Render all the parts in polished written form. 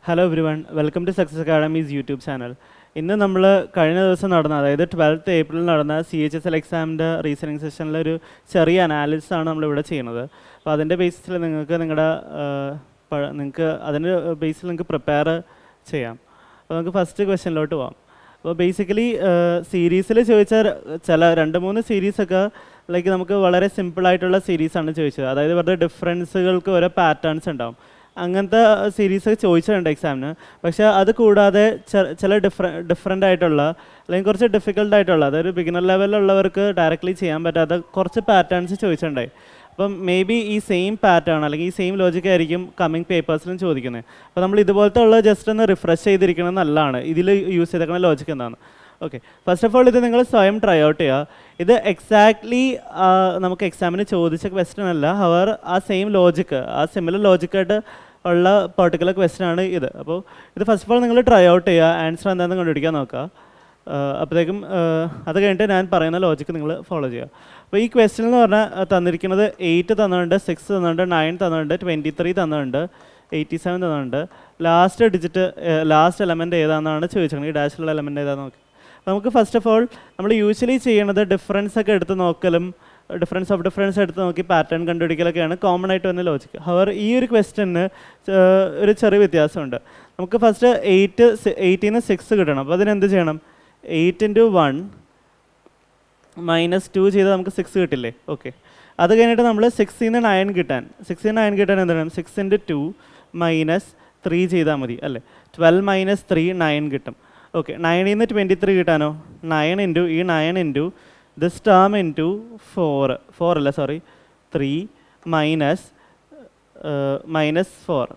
Hello everyone, welcome to Success Academy's YouTube channel. ഇന്ന് നമ്മൾ കഴിഞ്ഞ ദിവസം നടന്ന, അതായത് 12th ഏപ്രിൽ നടന്ന CHSL എക്സാമിൻ്റെ റീസണിങ് സെഷനിലൊരു ചെറിയ അനാലിസിസ് ആണ് നമ്മളിവിടെ ചെയ്യുന്നത്. അപ്പോൾ അതിൻ്റെ ബേസിസിൽ നിങ്ങൾക്ക് അതിൻ്റെ ബേസിൽ നിങ്ങൾക്ക് പ്രിപ്പയർ ചെയ്യാം. അപ്പോൾ നമുക്ക് ഫസ്റ്റ് ക്വസ്റ്റ്യനിലോട്ട് പോകാം. അപ്പോൾ ബേസിക്കലി സീരീസിൽ ചോദിച്ച ചില 2-3 സീരീസൊക്കെ ലൈക്ക് നമുക്ക് വളരെ സിമ്പിളായിട്ടുള്ള സീരീസാണ് ചോദിച്ചത്. അതായത് ഇവരുടെ ഡിഫറൻസുകൾക്ക് ഓരോ പാറ്റേൺസ് ഉണ്ടാവും. അങ്ങനത്തെ സീരീസ് ചോദിച്ചിട്ടുണ്ട് എക്സാമിന്. പക്ഷേ അത് കൂടാതെ ചില ഡിഫറെൻ്റ് ആയിട്ടുള്ള അല്ലെങ്കിൽ കുറച്ച് ഡിഫിക്കൽട്ടായിട്ടുള്ള, അതായത് ബിഗിനർ ലെവലിലുള്ളവർക്ക് ഡയറക്റ്റ്ലി ചെയ്യാൻ പറ്റാത്ത കുറച്ച് പാറ്റേൺസ് ചോദിച്ചിട്ടുണ്ടായി. അപ്പം മേ ബി ഈ സെയിം പാറ്റേൺ അല്ലെങ്കിൽ ഈ സെയിം ലോജിക് ആയിരിക്കും കമ്മിങ് പേപ്പേഴ്സിലും ചോദിക്കുന്നത്. അപ്പോൾ നമ്മൾ ഇതുപോലത്തെ ഉള്ള ജസ്റ്റ് ഒന്ന് റിഫ്രഷ് ചെയ്തിരിക്കുന്നത് നല്ലതാണ്. ഇതിൽ യൂസ് ചെയ്തേക്കുന്ന ലോജിക് എന്താണ്? ഓക്കെ, ഫസ്റ്റ് ഓഫ് ഓൾ ഇത് നിങ്ങൾ സ്വയം ട്രൈ ഔട്ട് ചെയ്യുക. ഇത് എക്സാക്ട്ലി നമുക്ക് എക്സാമിന് ചോദിച്ച ക്വസ്റ്റ്യൻ അല്ല, അവർ ആ സെയിം ലോജിക്ക്, ആ സിമിലർ ലോജിക്കായിട്ട് ഉള്ള പെർട്ടിക്കുലർ ക്വസ്റ്റ്യൻ ആണ് ഇത്. അപ്പോൾ ഇത് ഫസ്റ്റ് ഓഫ് ഓൾ നിങ്ങൾ ട്രൈ ഔട്ട് ചെയ്യുക, ആൻസർ എന്താണെന്ന് കണ്ടുപിടിക്കാൻ നോക്കുക. അപ്പോഴത്തേക്കും അത് കഴിഞ്ഞിട്ട് ഞാൻ പറയുന്ന ലോജിക്ക് നിങ്ങൾ ഫോളോ ചെയ്യുക. അപ്പോൾ ഈ ക്വസ്റ്റ്യൻ എന്ന് പറഞ്ഞാൽ തന്നിരിക്കുന്നത് 8 തന്നിട്ടുണ്ട്, 6 തന്നിട്ടുണ്ട്, 9 തന്നിട്ടുണ്ട്, 23 തന്നിട്ടുണ്ട്, 87 തന്നിട്ടുണ്ട്. ലാസ്റ്റ് ഡിജിറ്റ്, ലാസ്റ്റ് എലമെൻറ്റ് ഏതാണെന്നാണ് ചോദിച്ചത്. ഈ ഡാഷിലുള്ള എലമെൻറ്റ് ഏതാണെന്ന് നോക്കി. നമുക്ക് ഫസ്റ്റ് ഓഫ് ഓൾ നമ്മൾ യൂഷ്വലി ചെയ്യുന്നത് ഡിഫറൻസ് ഒക്കെ എടുത്ത് നോക്കലും ഡിഫറൻസ് ഓഫ് ഡിഫറൻസ് എടുത്ത് നോക്കി പാറ്റേൺ കണ്ടുപിടിക്കലൊക്കെയാണ് കോമൺ ആയിട്ട് വന്ന ലോജിക്ക്. അവർ ഈ ഒരു ക്വസ്റ്റ്യന് ഒരു ചെറിയ വ്യത്യാസമുണ്ട്. നമുക്ക് ഫസ്റ്റ് 8 6 കിട്ടണം. അപ്പോൾ അതിനെന്ത് ചെയ്യണം? 8 × 1 - 2 ചെയ്താൽ നമുക്ക് 6 കിട്ടില്ലേ? ഓക്കെ, അത് കഴിഞ്ഞിട്ട് നമ്മൾ 6 ൽ 9 കിട്ടാൻ എന്ത് ചെയ്യണം? 6 × 2 - 3 ചെയ്താൽ മതി അല്ലേ? 12 - 3 9 കിട്ടും. ഓക്കെ, 9 ൽ 23 കിട്ടാനോ? 9 × this term into 4 അല്ല, സോറി 3 - 4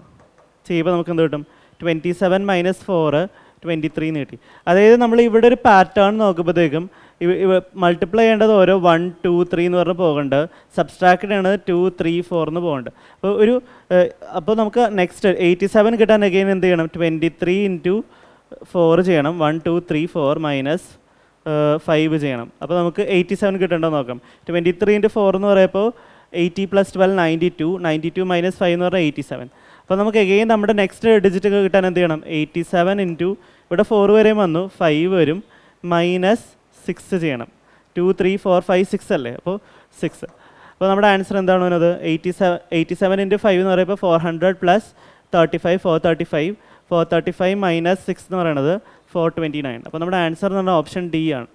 ചെയ്യുമ്പോൾ നമുക്ക് എന്ത് കിട്ടും? 27 - 4 23 കിട്ടി. അതായത് നമ്മൾ ഇവിടെ ഒരു പാറ്റേൺ നോക്കുമ്പോഴത്തേക്കും മൾട്ടിപ്ലൈ ചെയ്യേണ്ടത് ഓരോ 1 2 3 എന്ന് പറഞ്ഞ് പോകേണ്ടത്, സബ്സ്ട്രാക്ട് ചെയ്യേണ്ടത് 2 3 4 എന്ന് പോകേണ്ടത്. അപ്പോൾ നമുക്ക് നെക്സ്റ്റ് 87 കിട്ടാൻ അഗെയിൻ എന്ത് ചെയ്യണം? 23 × 4 ചെയ്യണം. 1 2 3 4 - 5 ചെയ്യണം. അപ്പോൾ നമുക്ക് 87 കിട്ടേണ്ടത് നോക്കാം. 23 × 4 എന്ന് പറയുമ്പോൾ 80 + 12 92 92 - 5 എന്ന് പറഞ്ഞാൽ 87. അപ്പോൾ നമുക്ക് എഗെയിൻ നമ്മുടെ നെക്സ്റ്റ് ഡിജിറ്റ് കിട്ടാൻ എന്ത് ചെയ്യണം? 87 × ഇവിടെ 4 വരെയും വന്നു, 5 വരും, -6 ചെയ്യണം. 2 3 4 5 6 അല്ലേ? അപ്പോൾ 6. അപ്പോൾ നമ്മുടെ ആൻസർ എന്താണ് വരുന്നത്? 87 × 5 എന്ന് പറയുമ്പോൾ 400 + 35 435 435 - 6 എന്ന് പറയുന്നത് 429. അപ്പോൾ നമ്മുടെ ആൻസർ എന്ന് പറഞ്ഞാൽ ഓപ്ഷൻ ഡി ആണ്.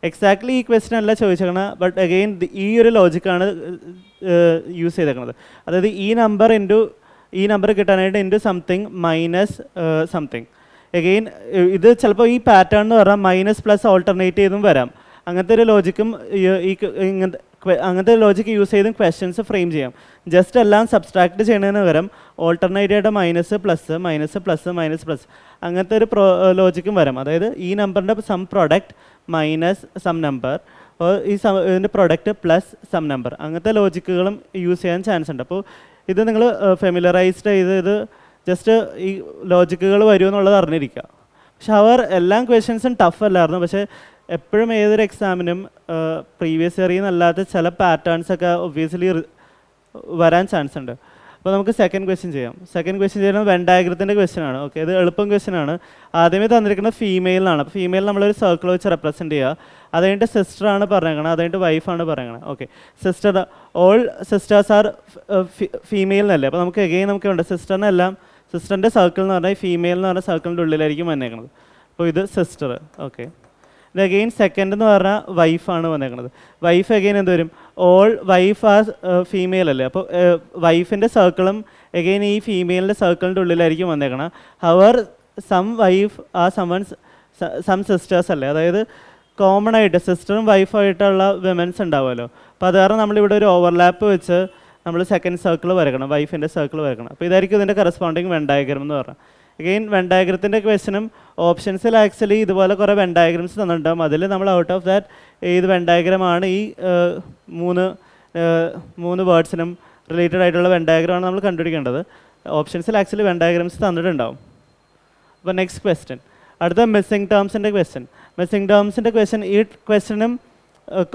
എക്സാക്ട്ലി ഈ ക്വസ്റ്റ്യൻ അല്ല ചോദിച്ചേക്കണം, ബട്ട് അഗെയിൻ ഈ ഒരു ലോജിക്കാണ് യൂസ് ചെയ്തേക്കുന്നത്. അതായത് ഈ നമ്പർ കിട്ടാനായിട്ട് ഇൻറ്റു സംതിങ് സംതിങ്. അഗെയിൻ ഇത് ചിലപ്പോൾ ഈ പാറ്റേൺ എന്ന് പറഞ്ഞാൽ മൈനസ് പ്ലസ് ഓൾട്ടർനേറ്റ് ചെയ്തും വരാം. അങ്ങനത്തെ ഒരു ലോജിക്കും അങ്ങനത്തെ ലോജിക്ക് യൂസ് ചെയ്തും ക്വസ്റ്റ്യൻസ് ഫ്രെയിം ചെയ്യാം. ജസ്റ്റ് എല്ലാം സബ്സ്ട്രാക്ട് ചെയ്യുന്നതിന് പകരം ഓൾട്ടർനേറ്റ് ആയിട്ട് മൈനസ് പ്ലസ് അങ്ങനത്തെ ഒരു ലോജിക്കും വരാം. അതായത് ഈ നമ്പറിൻ്റെ some product minus some number, ഇതിൻ്റെ പ്രോഡക്റ്റ് പ്ലസ് സം നമ്പർ, അങ്ങനത്തെ ലോജിക്കുകളും യൂസ് ചെയ്യാൻ ചാൻസ് ഉണ്ട്. അപ്പോൾ ഇത് നിങ്ങൾ ഫെമിലറൈസ്ഡ് ചെയ്ത് ഇത് ജസ്റ്റ് ഈ ലോജിക്കുകൾ വരുമെന്നുള്ളത് അറിഞ്ഞിരിക്കുക. പക്ഷെ എല്ലാ ക്വസ്റ്റ്യൻസും ടഫ് അല്ലായിരുന്നു. പക്ഷേ എപ്പോഴും ഏതൊരു എക്സാമിനും പ്രീവിയസ് ഇയറിൽ നിന്നല്ലാത്ത ചില പാറ്റേൺസൊക്കെ ഒബ്വിയസ്ലി വരാൻ ചാൻസ് ഉണ്ട്. അപ്പോൾ നമുക്ക് സെക്കൻഡ് ക്വസ്റ്റ്യൻ ചെയ്യാം. സെക്കൻഡ് ക്വസ്റ്റ്യൻ ചെയ്യുന്നത് വെൻ ഡയഗ്രത്തിൻ്റെ ക്വസ്റ്റ്യൻ ആണ്. ഓക്കെ, ഇത് എളുപ്പം ക്വസ്റ്റ്യൻ ആണ്. ആദ്യമേ തന്നിരിക്കുന്നത് ഫീമെയിലാണ്. അപ്പോൾ ഫീമെയിൽ നമ്മളൊരു സർക്കിൾ വെച്ച് റെപ്രസെൻറ്റ് ചെയ്യുക. അത് കഴിഞ്ഞിട്ട് സിസ്റ്ററാണ് പറയുന്നത്, അത് കഴിഞ്ഞിട്ട് വൈഫാണ് പറയുന്നത്. Okay, all sisters R female എന്നല്ലേ? അപ്പോൾ നമുക്ക് എഗെയിൻ നമുക്ക് ഉണ്ട് സിസ്റ്ററിനെല്ലാം സിസ്റ്ററിൻ്റെ സർക്കിൾ എന്ന് പറഞ്ഞാൽ ഫീമെയിൽ എന്ന് പറഞ്ഞാൽ സർക്കിളിൻ്റെ ഉള്ളിലായിരിക്കും വന്നേക്കുന്നത്. അപ്പോൾ ഇത് സിസ്റ്റർ. ഓക്കെ, ഇത് അഗെയിൻ സെക്കൻഡ് എന്ന് പറഞ്ഞാൽ വൈഫാണ് വന്നേക്കുന്നത്. വൈഫ് അഗെയിൻ എന്ത് വരും? ഓൾ വൈഫ് ആ ഫീമെയിൽ അല്ലേ? അപ്പോൾ വൈഫിൻ്റെ സർക്കിളും അഗെയിൻ ഈ ഫീമെയിലിൻ്റെ സർക്കിളിൻ്റെ ഉള്ളിലായിരിക്കും വന്നേക്കണം. ഹവർ സം വൈഫ് ആ സം സിസ്റ്റേഴ്സ് അല്ലേ? അതായത് കോമൺ ആയിട്ട് സിസ്റ്ററും വൈഫായിട്ടുള്ള വിമൻസ് ഉണ്ടാവുമല്ലോ. അപ്പോൾ അത് കാരണം നമ്മളിവിടെ ഒരു ഓവർലാപ്പ് വെച്ച് നമ്മൾ സെക്കൻഡ് സർക്കിൾ വരക്കണം, വൈഫിൻ്റെ സർക്കിൾ വരക്കണം. അപ്പോൾ ഇതായിരിക്കും ഇതിൻ്റെ കറസ്പോണ്ടിങ് വെൻ ഡയഗ്രം എന്ന് പറഞ്ഞാൽ. അഗെയിൻ വെൻ ഡയഗ്രത്തിൻ്റെ ക്വസ്റ്റനും ഓപ്ഷൻസിൽ ആക്ച്വലി ഇതുപോലെ കുറേ വെൻ ഡയഗ്രംസ് തന്നിട്ടുണ്ടാകും. അതിൽ നമ്മൾ ഔട്ട് ഓഫ് ദാറ്റ് ഏത് വെൻ ഡയഗ്രമാണ് ഈ മൂന്ന് വേർഡ്സിനും റിലേറ്റഡ് ആയിട്ടുള്ള വെൻ ഡയഗ്രമാണ് നമ്മൾ കണ്ടുപിടിക്കേണ്ടത്. ഓപ്ഷൻസിൽ ആക്ച്വലി വെൻ ഡയഗ്രംസ് തന്നിട്ടുണ്ടാവും. അപ്പോൾ നെക്സ്റ്റ് ക്വസ്റ്റ്യൻ, അടുത്ത മിസ്സിംഗ് ടേംസിൻ്റെ ക്വസ്റ്റ്യൻ. മിസ്സിംഗ് ടേംസിൻ്റെ ക്വസ്റ്റ്യൻ, ഈ ക്വസ്റ്റ്യനും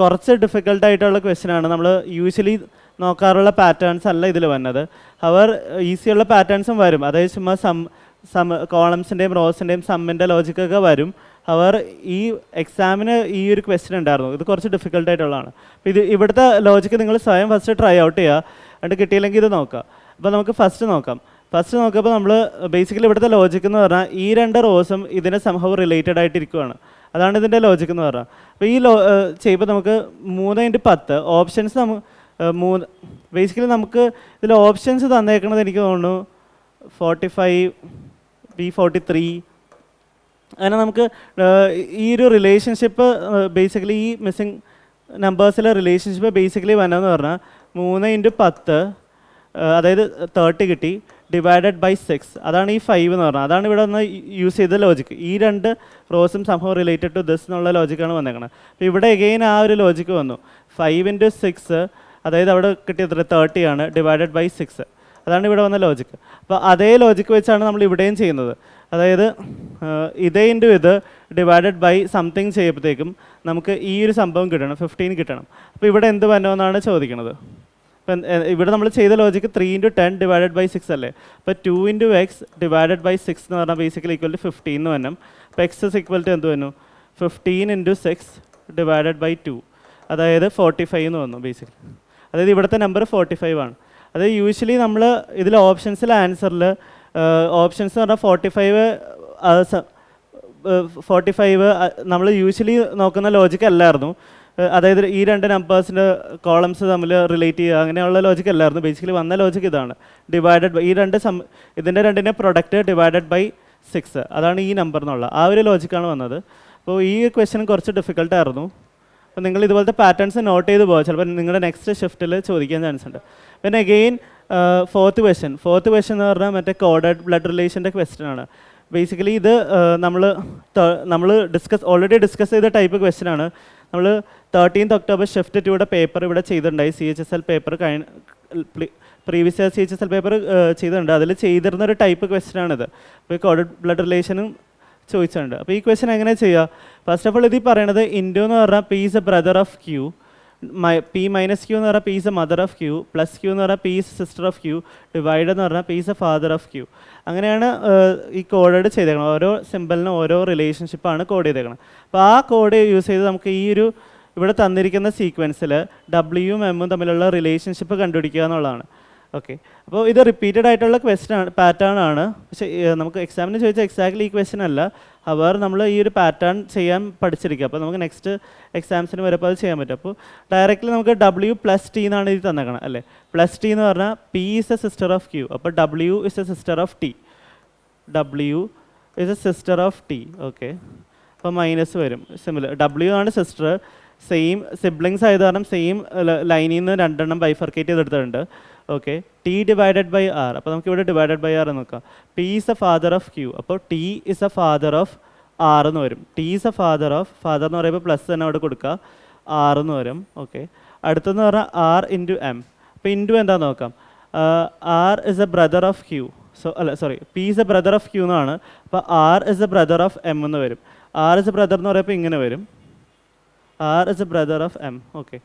കുറച്ച് ഡിഫിക്കൽട്ടായിട്ടുള്ള ക്വസ്റ്റ്യനാണ്. നമ്മൾ യൂഷ്വലി നോക്കാറുള്ള പാറ്റേൺസ് അല്ല ഇതിൽ വന്നത്. അവർ ഈസിയുള്ള പാറ്റേൺസും വരും. അതായത് ചുമ്മാ കോളംസിൻ്റെയും റോസിൻ്റെയും സമ്മിൻ്റെ ലോജിക്കൊക്കെ വരും. അവർ ഈ എക്സാമിന് ഈ ഒരു ക്വസ്റ്റ്യൻ ഉണ്ടായിരുന്നു, ഇത് കുറച്ച് ഡിഫിക്കൽട്ടായിട്ടുള്ളതാണ്. അപ്പോൾ ഇവിടുത്തെ ലോജിക്ക് നിങ്ങൾ സ്വയം ഫസ്റ്റ് ട്രൈ ഔട്ട് ചെയ്യുക, എന്നിട്ട് കിട്ടിയില്ലെങ്കിൽ ഇത് നോക്കുക. അപ്പോൾ നമുക്ക് ഫസ്റ്റ് നോക്കുമ്പോൾ നമ്മൾ ബേസിക്കലി ഇവിടുത്തെ ലോജിക്ക് എന്ന് പറഞ്ഞാൽ ഈ 2 റോസും ഇതിനെ സംഭവം റിലേറ്റഡ് ആയിട്ടിരിക്കുകയാണ്. അതാണ് ഇതിൻ്റെ ലോജിക്ക് എന്ന് പറഞ്ഞാൽ. അപ്പോൾ ഈ ചെയ്യുമ്പോൾ നമുക്ക് 3x10 ഓപ്ഷൻസ് ബേസിക്കലി നമുക്ക് ഇതിൽ ഓപ്ഷൻസ് തന്നേക്കുന്നത് എനിക്ക് തോന്നുന്നു 45 B43. അങ്ങനെ നമുക്ക് ഈ ഒരു റിലേഷൻഷിപ്പ് ബേസിക്കലി ഈ മിസ്സിങ് നമ്പേഴ്സിലെ റിലേഷൻഷിപ്പ് ബേസിക്കലി വന്നതെന്ന് പറഞ്ഞാൽ 3x10 അതായത് 30 കിട്ടി ഡിവൈഡഡ് ബൈ 6. അതാണ് ഈ 5 എന്ന് പറഞ്ഞാൽ. അതാണ് ഇവിടെ ഒന്ന് യൂസ് ചെയ്ത ലോജിക്ക്. ഈ 2 റോസും സംഭവം റിലേറ്റഡ് ടു ദിസ് എന്നുള്ള ലോജിക്കാണ് വന്നേക്കുന്നത്. അപ്പോൾ ഇവിടെ എഗെയിൻ ആ ഒരു ലോജിക്ക് വന്നു. 5 × 6 അതായത് അവിടെ കിട്ടിയത് 30 ആണ് ഡിവൈഡഡ് ബൈ 6. അതാണ് ഇവിടെ വന്ന ലോജിക്ക്. അപ്പോൾ അതേ ലോജിക്ക് വെച്ചാണ് നമ്മൾ ഇവിടെയും ചെയ്യുന്നത്. അതായത് ഇതേ ഇൻറ്റു ഇത് ഡിവൈഡഡ് ബൈ സംതിങ് ചെയ്യുമ്പോഴത്തേക്കും നമുക്ക് ഈ ഒരു സംഭവം കിട്ടണം, 15 കിട്ടണം. അപ്പോൾ ഇവിടെ എന്ത് വന്നോന്നാണ് ചോദിക്കുന്നത്. ഇപ്പം ഇവിടെ നമ്മൾ ചെയ്ത ലോജിക്ക് 3 × 10 ഡിവൈഡഡ് ബൈ 6 അല്ലേ. അപ്പോൾ 2 × x ഡിവൈഡഡ് ബൈ 6 എന്ന് പറഞ്ഞാൽ ബേസിക്കലി ഈക്വൽ ടു 15 എന്ന് വരണം. അപ്പോൾ x ഇസ് ഈക്വൽ ടു എന്ത് വന്നു, 15 × 6 ഡിവൈഡഡ് ബൈ 2 അതായത് 45 എന്ന് വന്നു ബേസിക്കലി. അതായത് ഇവിടുത്തെ നമ്പർ 45 ആണ്. അതായത് യൂഷ്വലി നമ്മൾ ഇതിൽ ഓപ്ഷൻസിലെ ആൻസറിൽ ഓപ്ഷൻസ് എന്ന് പറഞ്ഞാൽ 45 നമ്മൾ യൂഷ്വലി നോക്കുന്ന ലോജിക്ക് അല്ലായിരുന്നു. അതായത് ഈ 2 നമ്പേഴ്സിൻ്റെ കോളംസ് തമ്മിൽ റിലേറ്റ് ചെയ്യുക അങ്ങനെയുള്ള ലോജിക്ക് അല്ലായിരുന്നു. ബേസിക്കലി വന്ന ലോജിക്ക് ഇതാണ്, ഡിവൈഡഡ് ബൈ ഈ ഇതിൻ്റെ രണ്ടിൻ്റെ പ്രൊഡക്റ്റ് ഡിവൈഡഡ് ബൈ 6 അതാണ് ഈ നമ്പർ എന്നുള്ള ആ ഒരു ലോജിക്കാണ് വന്നത്. അപ്പോൾ ഈ ക്വസ്റ്റ്യൻ കുറച്ച് ഡിഫിക്കൽട്ടായിരുന്നു. അപ്പോൾ നിങ്ങൾ ഇതുപോലത്തെ പാറ്റേൺസ് നോട്ട് ചെയ്ത് പോകുക, ചിലപ്പോൾ നിങ്ങളുടെ നെക്സ്റ്റ് ഷിഫ്റ്റിൽ ചോദിക്കാൻ ചാൻസ് ഉണ്ട്. പിന്നെ അഗെയിൻ ഫോർത്ത് ക്വസ്റ്റ്യൻ എന്ന് പറഞ്ഞാൽ മറ്റേ കോഡഡ് ബ്ലഡ് റിലേഷൻ്റെ ക്വസ്റ്റ്യൻ ആണ്. ബേസിക്കലി ഇത് നമ്മൾ ഓൾറെഡി ഡിസ്കസ് ചെയ്ത ടൈപ്പ് ക്വസ്റ്റ്യൻ ആണ്. നമ്മൾ 13th October ഷിഫ്റ്റ് 2യുടെ പേപ്പർ ഇവിടെ ചെയ്തിട്ടുണ്ടായി. CHSL paper previous year CHSL paper ചെയ്തിട്ടുണ്ട്. അതിൽ ചെയ്തിരുന്നൊരു ടൈപ്പ് ക്വസ്റ്റ്യൻ ആണിത്. അപ്പോൾ ഈ കോഡഡ് ബ്ലഡ് റിലേഷനും ചോദിച്ചിട്ടുണ്ട്. അപ്പോൾ ഈ ക്വസ്റ്റ്യൻ എങ്ങനെ ചെയ്യുക? ഫസ്റ്റ് ഓഫ് ഓൾ ഇതിൽ പറയണത് ഇൻറ്റു എന്ന് പറഞ്ഞാൽ P is A brother of Q, P minus Q എന്ന് പറഞ്ഞാൽ P is A mother of Q, plus Q എന്ന് പറഞ്ഞാൽ P is sister of Q, divide എന്ന് പറഞ്ഞാൽ P is A father of Q. അങ്ങനെയാണ് ഈ കോഡ് ചെയ്തേക്കണം. ഓരോ സിമ്പിളിനും ഓരോ റിലേഷൻഷിപ്പാണ് കോഡ് ചെയ്തേക്കണം. അപ്പോൾ ആ കോഡ് യൂസ് ചെയ്ത് നമുക്ക് ഈ ഒരു ഇവിടെ തന്നിരിക്കുന്ന സീക്വൻസിൽ W ഉം M ഉം തമ്മിലുള്ള റിലേഷൻഷിപ്പ് കണ്ടുപിടിക്കുക എന്നുള്ളതാണ്. ഓക്കെ, അപ്പോൾ ഇത് റിപ്പീറ്റഡ് ആയിട്ടുള്ള പാറ്റേൺ ആണ്. പക്ഷേ നമുക്ക് എക്സാമിന് ചോദിച്ചാൽ എക്സാക്ട്ലി ഈ ക്വസ്റ്റ്യൻ അല്ല, അവർ നമ്മൾ ഈ ഒരു പാറ്റേൺ ചെയ്യാൻ പഠിച്ചിരിക്കുക. അപ്പോൾ നമുക്ക് നെക്സ്റ്റ് എക്സാംസിന് വരുമ്പോൾ അത് ചെയ്യാൻ പറ്റും. അപ്പോൾ ഡയറക്റ്റ്ലി നമുക്ക് W+T എന്നാണ് ഇത് തന്നേക്കണം അല്ലേ. +T എന്ന് പറഞ്ഞാൽ P is a sister of Q, അപ്പോൾ W is a sister of T. W is a sister of T. Okay, അപ്പോൾ മൈനസ് വരും. സിമിലർ W ആണ് സിസ്റ്റർ, സെയിം സിബ്ലിങ്സ് ആയത് കാരണം സെയിം ലൈനിൽ നിന്ന് 2 എണ്ണം ബൈഫർക്കേറ്റ് ചെയ്തെടുത്തിട്ടുണ്ട്. Okay, T divided by R. അപ്പോൾ നമുക്ക് ഇവിടെ ഡിവൈഡഡ് ബൈ R എന്ന് നോക്കാം. P is A father of Q, അപ്പോൾ T is A father of R എന്ന് വരും. T ഈസ് എ ഫാദർ എന്ന് പറയുമ്പോൾ പ്ലസ് തന്നെ അവിടെ കൊടുക്കുക, R എന്ന് വരും. ഓക്കെ, അടുത്തെന്ന് പറഞ്ഞാൽ R × M. അപ്പോൾ ഇൻറ്റു എന്താണെന്ന് നോക്കാം. R is a brother of Q, P is A brother of Q എന്നാണ്. അപ്പോൾ R is a brother of M എന്ന് വരും. R ഇസ് എ ബ്രദർ എന്ന് പറയുമ്പോൾ ഇങ്ങനെ വരും, R is a brother of M. Okay,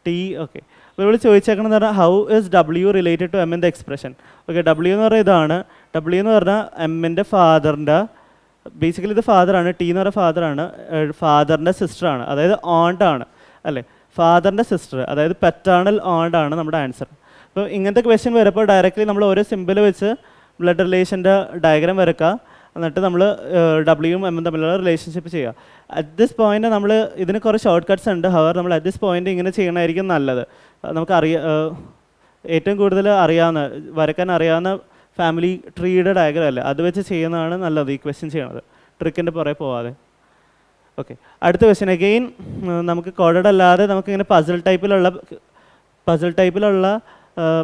T. Okay, അപ്പോൾ ഇവിടെ ചോദിച്ചേക്കണമെന്ന് പറഞ്ഞാൽ how is W related to M in the expression. Okay, W എന്ന് പറയുന്നത് ഇതാണ്. W എന്ന് പറഞ്ഞാൽ എമ്മിൻ്റെ ഫാദറിൻ്റെ, ബേസിക്കലി ഇത് ഫാദറാണ്. T എന്ന് പറയുന്ന ഫാദറാണ്, ഫാദറിൻ്റെ സിസ്റ്ററാണ്, അതായത് ഓണ്ടാണ് അല്ലേ. ഫാദറിൻ്റെ സിസ്റ്റർ അതായത് പെറ്റേണൽ ഓണ്ടാണ് നമ്മുടെ ആൻസർ. അപ്പോൾ ഇങ്ങനത്തെ ക്വസ്റ്റ്യൻ വരുമ്പോൾ ഡയറക്റ്റ്ലി നമ്മൾ ഓരോ സിമ്പിൾ വെച്ച് ബ്ലഡ് റിലേഷൻ്റെ ഡയഗ്രാം വരക്കുക, എന്നിട്ട് നമ്മൾ W ഉം M ഉം തമ്മിലുള്ള റിലേഷൻഷിപ്പ് ചെയ്യുക. അറ്റ് ദിസ് പോയിന്റ് നമ്മൾ ഇതിന് കുറേ ഷോർട്ട് കട്ട്സ് ഉണ്ട്. ഹവർ നമ്മൾ അറ്റ് ദിസ് പോയിന്റ് ഇങ്ങനെ ചെയ്യണമായിരിക്കും നല്ലത്. നമുക്ക് ഏറ്റവും കൂടുതൽ വരയ്ക്കാൻ അറിയാവുന്ന ഫാമിലി ട്രീയുടെ ഡയഗ്രാം അല്ലേ, അത് വെച്ച് ചെയ്യുന്നതാണ് നല്ലത് ഈ ക്വസ്റ്റ്യൻ ചെയ്യണത്, ട്രിക്കിൻ്റെ പുറകെ പോവാതെ. ഓക്കെ, അടുത്ത ക്വസ്റ്റ്യൻ അഗെയിൻ നമുക്ക് കോഡഡ് അല്ലാതെ നമുക്കിങ്ങനെ പസിൽ ടൈപ്പിലുള്ള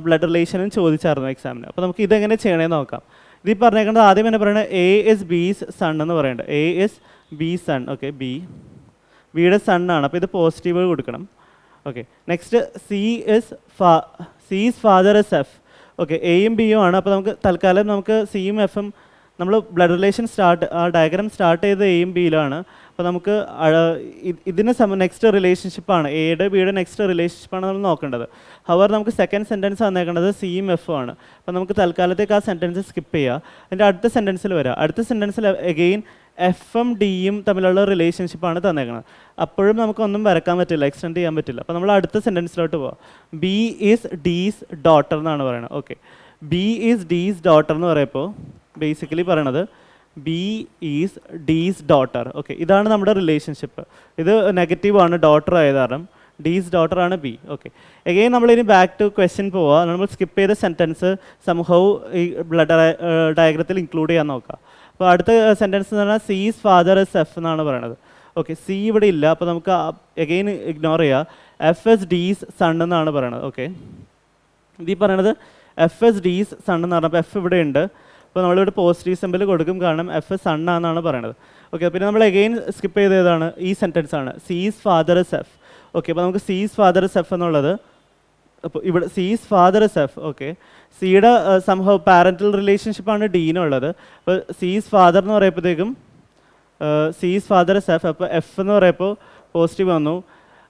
ബ്ലഡ് റിലേഷനും ചോദിച്ചായിരുന്നു എക്സാമിന്. അപ്പോൾ നമുക്ക് ഇതെങ്ങനെ ചെയ്യണമെന്ന് നോക്കാം. ഇതിൽ പറഞ്ഞേക്കുന്നത് ആദ്യം തന്നെ പറയുന്നത് A is B's സൺ എന്ന് പറയുന്നത്. A is B's sun. Okay, ബിയുടെ സണ്ണാണ്, അപ്പോൾ ഇത് പോസിറ്റീവ് കൊടുക്കണം. Okay, next C is father is F. Okay, എയും ബിയും ആണ്. അപ്പോൾ നമുക്ക് തൽക്കാലം നമുക്ക് സിയും എഫും നമ്മൾ ബ്ലഡ് റിലേഷൻ ആ ഡയഗ്രാം സ്റ്റാർട്ട് ചെയ്ത് എയും ബിയിലാണ്. അപ്പോൾ നമുക്ക് ഇതിന് നെക്സ്റ്റ് റിലേഷൻഷിപ്പാണ്, എയുടെ ബിയുടെ നെക്സ്റ്റ് റിലേഷൻഷിപ്പാണ് നമ്മൾ നോക്കേണ്ടത്. ഹവർ നമുക്ക് സെക്കൻഡ് സെൻറ്റൻസ് വന്നേക്കുന്നത് സിയും എഫും ആണ്. അപ്പോൾ നമുക്ക് തൽക്കാലത്തേക്ക് ആ സെൻറ്റൻസ് സ്കിപ്പ് ചെയ്യുക. അതിൻ്റെ അടുത്ത സെൻറ്റൻസിൽ വരിക. അടുത്ത സെൻറ്റൻസിൽ എഗെയിൻ എഫും ഡിയും തമ്മിലുള്ള റിലേഷൻഷിപ്പാണ് തന്നേക്കുന്നത്. അപ്പോഴും നമുക്കൊന്നും വരക്കാൻ പറ്റില്ല, എക്സ്റ്റെൻഡ് ചെയ്യാൻ പറ്റില്ല. അപ്പോൾ നമ്മൾ അടുത്ത സെൻറ്റൻസിലോട്ട് പോവാം. ബി ഈസ് ഡീസ് ഡോട്ടർ എന്നാണ് പറയുന്നത്. ഓക്കെ, ബി ഈസ് ഡീസ് ഡോട്ടർ എന്ന് പറയുമ്പോൾ ബേസിക്കലി പറയണത് ബി ഈസ് ഡീസ് ഡോട്ടർ. ഓക്കെ, ഇതാണ് നമ്മുടെ റിലേഷൻഷിപ്പ്. ഇത് നെഗറ്റീവാണ് ഡോട്ടർ ആയത് കാരണം. ഡീസ് ഡോട്ടർ ആണ് ബി. ഓക്കെ, എഗെയിൻ നമ്മളിനി ബാക്ക് ടു ക്വസ്റ്റ്യൻ പോവുക. നമ്മൾ സ്കിപ്പ് ചെയ്ത സെൻറ്റൻസ് സംഹൗ ഈ ബ്ലഡ് ഡയഗ്രത്തിൽ ഇൻക്ലൂഡ് ചെയ്യാൻ നോക്കുക. അപ്പോൾ അടുത്ത സെൻറ്റൻസ് എന്ന് പറഞ്ഞാൽ സീസ് ഫാദർ ഇസ് എഫ് എന്നാണ് പറയണത്. ഓക്കെ, സി ഇവിടെ ഇല്ല, അപ്പോൾ നമുക്ക് എഗെയിൻ ഇഗ്നോർ ചെയ്യുക. എഫ് എസ് ഡീസ് സൺ എന്നാണ് പറയണത്. ഓക്കെ, ഇത് ഈ പറയണത് എഫ് എസ് ഡീസ് സൺ എന്ന് പറഞ്ഞപ്പോൾ എഫ് ഇവിടെ ഉണ്ട്. അപ്പോൾ നമ്മളിവിടെ പോസിറ്റീവ് സിമ്പിൾ കൊടുക്കും, കാരണം എഫ് സൺ ആണെന്നാണ് പറയണത്. ഓക്കെ, പിന്നെ നമ്മൾ എഗെയിൻ സ്കിപ്പ് ചെയ്തതാണ് ഈ സെൻറ്റൻസ് ആണ്, സീസ് ഫാദർ ഇസ് എഫ്. ഓക്കെ, അപ്പോൾ നമുക്ക് സീസ് ഫാദർ ഇസ് എഫ് എന്നുള്ളത്, അപ്പോൾ ഇവിടെ സീസ് ഫാദർ ഇസ് എഫ്. ഓക്കെ, സിയുടെ സംഭവം പാരൻ്റൽ റിലേഷൻഷിപ്പാണ് ഡീനുള്ളത്. അപ്പോൾ സീസ് ഫാദർ എന്ന് പറയുമ്പോഴത്തേക്കും സീസ് ഫാദർ ഇസ് എഫ്. അപ്പോൾ എഫ് എന്ന് പറയുമ്പോൾ പോസിറ്റീവ് വന്നു,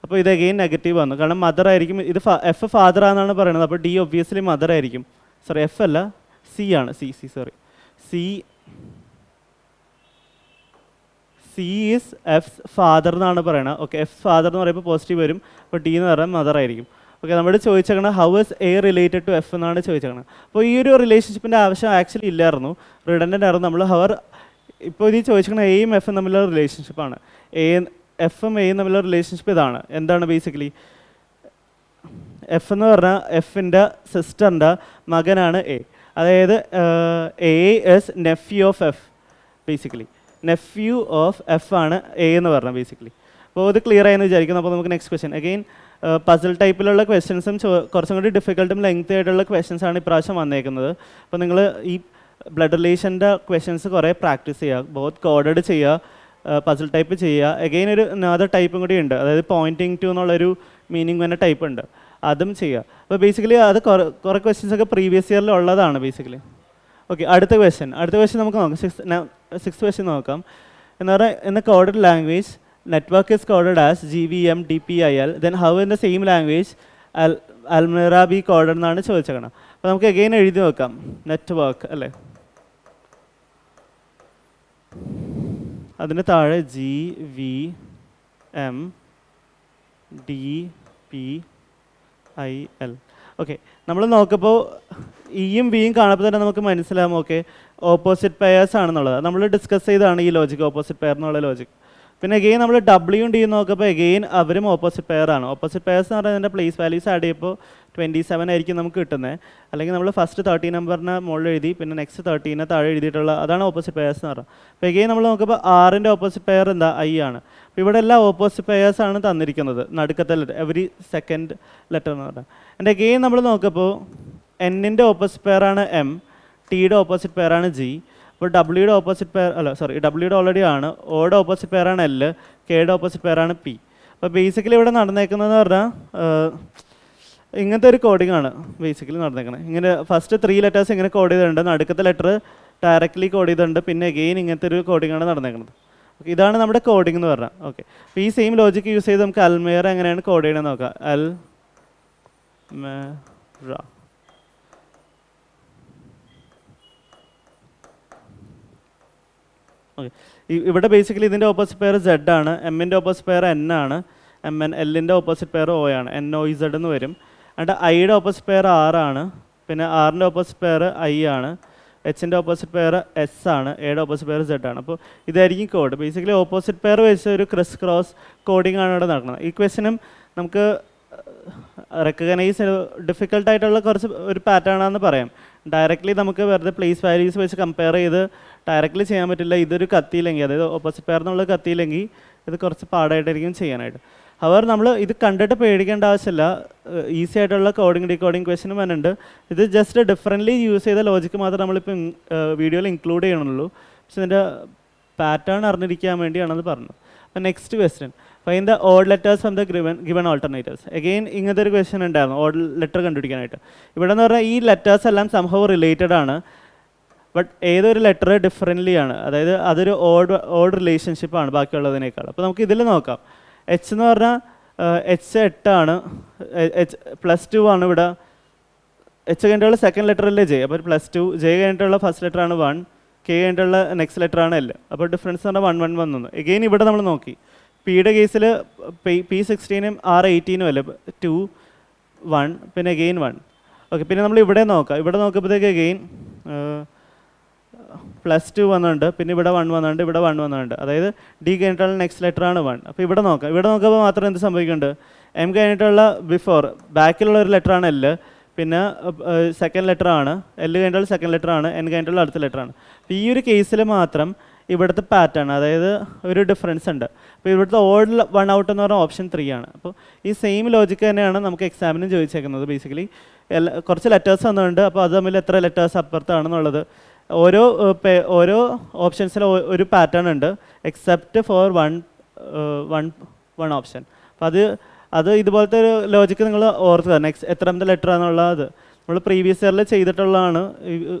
അപ്പോൾ ഇത് അഗെയിൻ നെഗറ്റീവ് വന്നു, കാരണം മദർ ആയിരിക്കും. ഇത് എഫ് ഫാദർ ആണെന്നാണ് പറയുന്നത്, അപ്പോൾ ഡി ഒബ്വിയസ്ലി മദർ ആയിരിക്കും. സോറി, എഫ് അല്ല, സി ആണ്. Sorry, C is F father എന്നാണ് പറയുന്നത്. ഓക്കെ, എഫ് ഫാദർ എന്ന് പറയുമ്പോൾ പോസിറ്റീവ് വരും, അപ്പോൾ ഡി എന്ന് പറയുന്നത് മദർ ആയിരിക്കും. ഓക്കെ, നമ്മൾ ചോദിച്ചേക്കണം how is a related to F എന്നാണ് ചോദിച്ചേക്കണം. അപ്പോൾ ഈ ഒരു റിലേഷൻഷിപ്പിൻ്റെ ആവശ്യം ആക്ച്വലി ഇല്ലായിരുന്നു, റിഡൻഡൻ്റ് ആയിരുന്നു. നമ്മൾ ഹവർ ഇപ്പോൾ ഇത് ചോദിച്ചേക്കണം എയും എഫും തമ്മിലുള്ള റിലേഷൻഷിപ്പാണ്. എഫും എയും തമ്മിലുള്ള റിലേഷൻഷിപ്പ് ഇതാണ്. എന്താണ് ബേസിക്കലി എഫ് എന്ന് പറഞ്ഞാൽ എഫിൻ്റെ സിസ്റ്ററിൻ്റെ മകനാണ് എ. അതായത് A is nephew of F. Basically nephew of F ആണ് എ എന്ന് പറഞ്ഞാൽ ബേസിക്കലി. അപ്പോൾ ഇത് ക്ലിയർ ആയെന്ന് വിചാരിക്കുന്നു. അപ്പോൾ നമുക്ക് നെക്സ്റ്റ് ക്വസ്റ്റ്യൻ അഗെയിൻ പസിൽ ടൈപ്പിലുള്ള ക്വസ്റ്റ്യൻസും കുറച്ചും കൂടി ഡിഫിക്കൽട്ടും ലെങ്തി ആയിട്ടുള്ള ക്വസ്റ്റ്യൻസാണ് ഇപ്രാവശ്യം വന്നേക്കുന്നത്. അപ്പോൾ നിങ്ങൾ ഈ ബ്ലഡ് റിലേഷൻ്റെ ക്വസ്റ്റ്യൻസ് കുറേ പ്രാക്ടീസ് ചെയ്യുക, ബോത്ത് കോഡഡ് ചെയ്യുക, പസിൽ ടൈപ്പ് ചെയ്യുക. എഗെയിൻ ഒരു അനദർ ടൈപ്പും കൂടി ഉണ്ട്, അതായത് പോയിൻറ്റിങ് ടു എന്നുള്ളൊരു മീനിങ് തന്നെ ടൈപ്പ് ഉണ്ട്, അതും ചെയ്യുക. അപ്പോൾ ബേസിക്കലി അത് കുറേ ക്വസ്റ്റ്യൻസ് ഒക്കെ പ്രീവിയസ് ഇയറിൽ ഉള്ളതാണ് ബേസിക്കലി. ഓക്കെ, അടുത്ത ക്വസ്റ്റ്യൻ നമുക്ക് നോക്കാം. സിക്സ് ക്വസ്റ്റ്യൻ നോക്കാം. എന്ന് പറഞ്ഞാൽ in A coded language network is coded as GVM DPIL, then how in the same language Almira be coded എന്നാണ് ചോദിച്ചേക്കണം. അപ്പോൾ നമുക്ക് അഗെയിൻ എഴുതി നോക്കാം. നെറ്റ്വർക്ക് അല്ലേ, അതിന് താഴെ GVM DPIL. ഓക്കെ, നമ്മൾ നോക്കുമ്പോൾ ഇയും ബിയും കാണുമ്പോൾ തന്നെ നമുക്ക് മനസ്സിലാവും ഓക്കെ ഓപ്പോസിറ്റ് പെയേഴ്സ് ആണെന്നുള്ളത്. നമ്മൾ ഡിസ്കസ് ചെയ്താണ് ഈ ലോജിക്, ഓപ്പോസിറ്റ് പെയർ എന്നുള്ള ലോജിക്. പിന്നെ എഗെയിൻ നമ്മൾ ഡബ്ല്യൂയും ഡിയും നോക്കുമ്പോൾ എഗെയിൻ അവരും ഓപ്പോസിറ്റ് പെയർ ആണ്. ഓപ്പോസിറ്റ് പെയർസ് എന്ന് പറയുന്നത് പ്ലേസ് വാല്യൂസ് ആഡ് ചെയ്യുമ്പോൾ 27 ആയിരിക്കും നമുക്ക് കിട്ടുന്നത്. അല്ലെങ്കിൽ നമ്മൾ ഫസ്റ്റ് 30 നമ്പറിന് മുകളിൽ എഴുതി, പിന്നെ നെക്സ്റ്റ് 30 താഴെ എഴുതിയിട്ടുള്ള അതാണ് ഓപ്പോസിറ്റ് പെയർസ് എന്ന് പറയുന്നത്. അപ്പോൾ എഗെയിൻ നമ്മൾ നോക്കുമ്പോൾ ആറിൻ്റെ ഓപ്പോസിറ്റ് പെയർ എന്താ ഐ ആണ്. അപ്പോൾ ഇവിടെ എല്ലാ ഓപ്പോസിറ്റ് പെയർസ് ആണ് തന്നിരിക്കുന്നത്, നടുക്കത്തെ ലെറ്റർ എവറി സെക്കൻഡ് ലെറ്റർ എന്ന് പറഞ്ഞാൽ. ആൻഡ് എഗെയിൻ നമ്മൾ നോക്കുമ്പോൾ എന്നിൻ്റെ ഓപ്പോസിറ്റ് പെയർ ആണ് എം, ടിയുടെ ഓപ്പോസിറ്റ് പെയർ ആണ് ജി. അപ്പോൾ ഡബ്ല്യൂയുടെ ഓപ്പോസിറ്റ് പെയർ ഡബ്ല്യൂയുടെ ഓൾറെഡി ആണ്, ഓയുടെ ഓപ്പോസിറ്റ് പെയർ ആണ് എൽ, കെയുടെ ഓപ്പോസിറ്റ് പെയർ ആണ് പി. അപ്പോൾ ബേസിക്കലി ഇവിടെ നടന്നേക്കുന്നതെന്ന് പറഞ്ഞാൽ ഇങ്ങനത്തെ ഒരു കോഡിംഗ് ആണ് ബേസിക്കലി നടന്നേക്കുന്നത്. ഇങ്ങനെ ഫസ്റ്റ് 3 ലെറ്റേഴ്സ് ഇങ്ങനെ കോഡ് ചെയ്തിട്ടുണ്ട്, നടുക്കത്തെ ലെറ്റർ ഡയറക്റ്റ്ലി കോഡ് ചെയ്തിട്ടുണ്ട്, പിന്നെ എഗെയിൻ ഇങ്ങനത്തെ ഒരു കോഡിംഗ് ആണ് നടന്നേക്കുന്നത്. ഓക്കെ, ഇതാണ് നമ്മുടെ കോഡിംഗ് എന്ന് പറഞ്ഞാൽ. ഓക്കെ, അപ്പോൾ ഈ സെയിം ലോജിക്ക് യൂസ് ചെയ്ത് നമുക്ക് അൽമേറ എങ്ങനെയാണ് കോഡ് ചെയ്യണമെന്ന് നോക്കാം. അൽമേറ. ഓക്കെ, ഇവിടെ ബേസിക്കലി ഇതിൻ്റെ ഓപ്പോസിറ്റ് പെയർ സെഡ് ആണ്, എമ്മിൻ്റെ ഓപ്പോസിറ്റ് പെയർ എൻ ആണ്, എല്ലിൻ്റെ ഓപ്പോസിറ്റ് പെയർ ഒ ആണ്, NOZ എന്ന് വരും. എന്നിട്ട് ഐയുടെ ഓപ്പോസിറ്റ് പെയർ ആറാണ്, പിന്നെ ആറിൻ്റെ ഓപ്പോസിറ്റ് പെയർ ഐ ആണ്, എച്ചിൻ്റെ ഓപ്പോസിറ്റ് പെയർ എസ് ആണ്, എയുടെ ഓപ്പോസിറ്റ് പെയർ സെഡ് ആണ്. അപ്പോൾ ഇതായിരിക്കും കോഡ്. ബേസിക്കലി ഓപ്പോസിറ്റ് പെയർ വെച്ച് ഒരു ക്രോസ് കോഡിംഗ് ആണ് ഇവിടെ നടക്കുന്നത്. ഈ ക്വസ്റ്റ്യനും നമുക്ക് റെക്കഗ്നൈസ് ഡിഫിക്കൽട്ടായിട്ടുള്ള കുറച്ച് ഒരു പാറ്റേൺ ആണെന്ന് പറയാം. ഡയറക്റ്റ്ലി നമുക്ക് വെറുതെ പ്ലേസ് വാല്യൂസ് വെച്ച് കമ്പയർ ചെയ്ത് ഡയറക്റ്റ്ലി ചെയ്യാൻ പറ്റില്ല. ഇതൊരു കത്തിയില്ലെങ്കിൽ, അതായത് ഓപ്പോസിറ്റ് പെയർ എന്നുള്ളത് കത്തിയില്ലെങ്കിൽ ഇത് കുറച്ച് പാടായിട്ടായിരിക്കും ചെയ്യാനായിട്ട്. അവർ നമ്മൾ ഇത് കണ്ടിട്ട് പേടിക്കേണ്ട ആവശ്യമില്ല, ഈസി ആയിട്ടുള്ള കോഡിംഗ് ഡീകോഡിംഗ് ക്വസ്റ്റ്യനും വരുന്നുണ്ട്. ഇത് ജസ്റ്റ് ഡിഫറൻ്റ്ലി യൂസ് ചെയ്ത ലോജിക്ക് മാത്രമേ നമ്മളിപ്പോൾ വീഡിയോയിൽ ഇൻക്ലൂഡ് ചെയ്യണുള്ളൂ. പക്ഷെ ഇതിൻ്റെ പാറ്റേൺ അറിഞ്ഞിരിക്കാൻ വേണ്ടിയാണെന്ന് പറഞ്ഞത്. അപ്പോൾ next question, find the odd letters from the given alternatives. Again ഇങ്ങനത്തെ ഒരു ക്വസ്റ്റ്യൻ ഉണ്ടായിരുന്നു ഓഡ് ലെറ്റർ കണ്ടുപിടിക്കാനായിട്ട്. ഇവിടെ എന്ന് പറഞ്ഞാൽ ഈ ലെറ്റേഴ്സ് എല്ലാം സംഭവം റിലേറ്റഡ് ആണ്. ബട്ട് ഏതൊരു ലെറ്റർ ഡിഫറൻ്റ്ലി ആണ്, അതായത് അതൊരു ഓഡ് റിലേഷൻഷിപ്പാണ് ബാക്കിയുള്ളതിനേക്കാൾ. അപ്പോൾ നമുക്ക് ഇതിൽ നോക്കാം. എച്ച് എന്ന് പറഞ്ഞാൽ എച്ച് 8 ആണ്, എച്ച് +2 ആണ് ഇവിടെ. എച്ച് കഴിഞ്ഞിട്ടുള്ള സെക്കൻഡ് ലെറ്റർ അല്ലേ ജെ, അപ്പോൾ +2. ജെ കഴിഞ്ഞിട്ടുള്ള ഫസ്റ്റ് ലെറ്റർ ആണ് 1, കെ കഴിഞ്ഞിട്ടുള്ള നെക്സ്റ്റ് ലെറ്റർ ആണ് എൽ. അപ്പോൾ ഡിഫറൻസ് എന്ന് പറഞ്ഞാൽ 1 1 വന്നു. എഗെയിൻ ഇവിടെ നമ്മൾ നോക്കി പിയുടെ കേസിൽ P16 R18 അല്ലേ, 2 1 പിന്നെ എഗെയിൻ 1. ഓക്കെ, പിന്നെ നമ്മൾ ഇവിടെ നോക്കാം. ഇവിടെ നോക്കുമ്പോഴത്തേക്ക് എഗെയിൻ +2 വന്നിട്ടുണ്ട്, പിന്നെ ഇവിടെ 1 വന്നിട്ടുണ്ട്, ഇവിടെ 1 വന്നിട്ടുണ്ട്. അതായത് ഡി കഴിഞ്ഞിട്ടുള്ള നെക്സ്റ്റ് ലെറ്റർ ആണ് 1. അപ്പോൾ ഇവിടെ നോക്കാം. ഇവിടെ നോക്കുമ്പോൾ മാത്രം എന്ത് സംഭവിക്കുന്നുണ്ട്, എം കഴിഞ്ഞിട്ടുള്ള ബിഫോർ ബാക്കിലുള്ള ഒരു ലെറ്റർ ആണ് എൽ, പിന്നെ സെക്കൻഡ് ലെറ്റർ ആണ്, എൽ കഴിഞ്ഞിട്ടുള്ള സെക്കൻഡ് ലെറ്റർ ആണ്, എൻ കഴിഞ്ഞിട്ടുള്ള അടുത്ത ലെറ്റർ ആണ്. അപ്പോൾ ഈ ഒരു കേസിൽ മാത്രം ഇവിടുത്തെ പാറ്റേൺ, അതായത് ഒരു ഡിഫറൻസ് ഉണ്ട്. അപ്പോൾ ഇവിടുത്തെ ഓഡ് 1 ഔട്ട് എന്ന് പറഞ്ഞാൽ ഓപ്ഷൻ 3 ആണ്. അപ്പോൾ ഈ സെയിം ലോജിക്ക് തന്നെയാണ് നമുക്ക് എക്സാമിനും ചോദിച്ചേക്കുന്നത്. ബേസിക്കലി കുറച്ച് ലെറ്റേഴ്സ് വന്നിട്ടുണ്ട്, അപ്പോൾ അത് തമ്മിൽ എത്ര ലെറ്റേഴ്സ് അപ്പുറത്താണെന്നുള്ളത് ഓരോ ഓപ്ഷൻസിൽ ഒരു പാറ്റേൺ ഉണ്ട്, എക്സെപ്റ്റ് ഫോർ വൺ ഓപ്ഷൻ. അപ്പോൾ അത് ഇതുപോലത്തെ ഒരു ലോജിക്ക് നിങ്ങൾ ഓർക്കുക. നെക്സ്റ്റ് എത്രാമത്തെ ലെറ്റർ ആണെന്നുള്ളത് നമ്മൾ പ്രീവിയസ് ഇയറിൽ ചെയ്തിട്ടുള്ളതാണ്.